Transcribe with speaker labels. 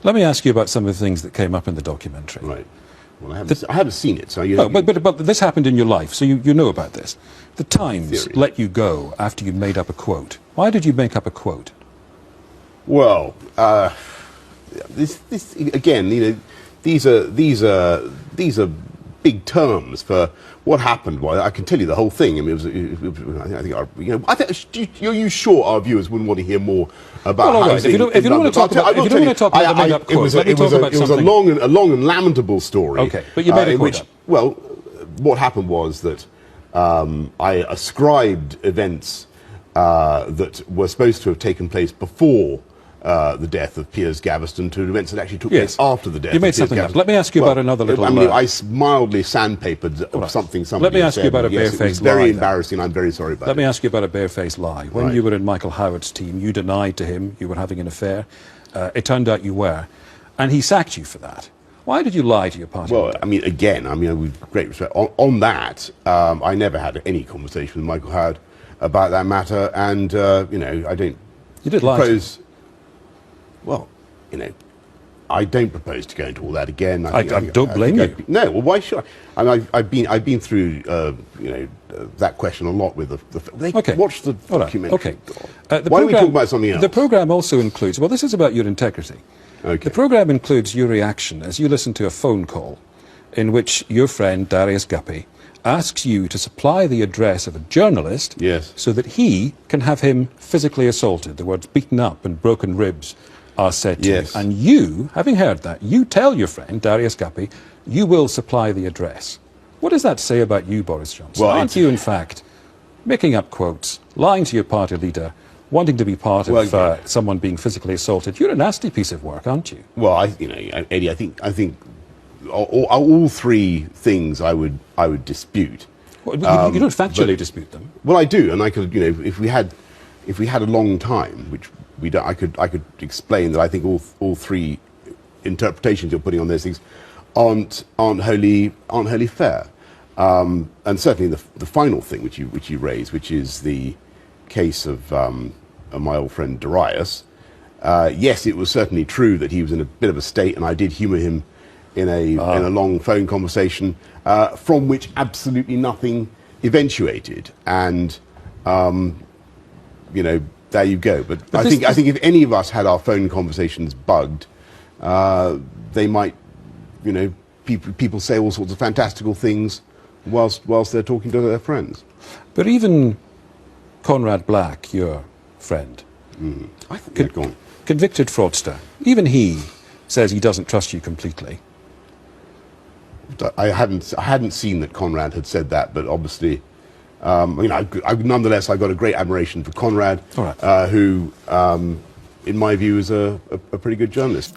Speaker 1: Let me ask you about some of the things that came up in the documentary.
Speaker 2: Right. Well, I haven't seen it, so you
Speaker 1: know. But this happened in your life, so you know about this. The Times let you go after you made up a quote. Why did you make up a quote?
Speaker 2: Well, this again, these are big terms for what happened. Well, I can tell you the whole thing. I mean, I think are you sure our viewers wouldn't want to hear more about?
Speaker 1: Well, all right. If you don't want to talk about the made-up quote, let me talk about something.
Speaker 2: It was a long and lamentable story.
Speaker 1: Okay, but you made a quote up.
Speaker 2: Well, what happened was that I ascribed events that were supposed to have taken place before the death of Piers Gaveston to events that actually took place after the death.
Speaker 1: You made something up. Let me ask you about another little.
Speaker 2: I mean, I mildly sandpapered something.
Speaker 1: Let me ask you about a barefaced lie.
Speaker 2: Very embarrassing. I'm very sorry about it.
Speaker 1: Let me ask you about a barefaced lie. When you were in Michael Howard's team, you denied to him you were having an affair. It turned out you were, and he sacked you for that. Why did you lie to your party?
Speaker 2: Well, I mean, again, with great respect, on that, I never had any conversation with Michael Howard about that matter, and I don't.
Speaker 1: You did lie.
Speaker 2: Well, I don't propose to go into all that again.
Speaker 1: I don't blame you.
Speaker 2: No, well, why should I? I mean, I've been through that question a lot with the. Watch the documentary.
Speaker 1: Okay.
Speaker 2: Why don't we talk about something else?
Speaker 1: The program also includes. Well, this is about your integrity.
Speaker 2: Okay.
Speaker 1: The program includes your reaction as you listen to a phone call, in which your friend Darius Guppy asks you to supply the address of a journalist, so that he can have him physically assaulted. The words "beaten up" and "broken ribs" are said to you. And you, having heard that, you tell your friend, Darius Guppy, you will supply the address. What does that say about you, Boris Johnson? Well, aren't you, in fact, making up quotes, lying to your party leader, wanting to be part of someone being physically assaulted? You're a nasty piece of work, aren't you?
Speaker 2: Well, Eddie, I think all three things I would dispute.
Speaker 1: Well, you don't factually dispute them.
Speaker 2: Well, I do, and I could, if we had a long time, which we don't, I could explain that I think all three interpretations you're putting on those things aren't wholly fair. And certainly the final thing which you raise, which is the case of my old friend Darius. Yes, it was certainly true that he was in a bit of a state, and I did humour him in a long phone conversation, from which absolutely nothing eventuated. And there you go. But I think if any of us had our phone conversations bugged, they might, people say all sorts of fantastical things whilst they're talking to their friends.
Speaker 1: But even Conrad Black, your friend, convicted fraudster, even he says he doesn't trust you completely.
Speaker 2: I hadn't seen that Conrad had said that, but obviously, nonetheless, I've got a great admiration for Conrad, who, in my view, is a pretty good journalist.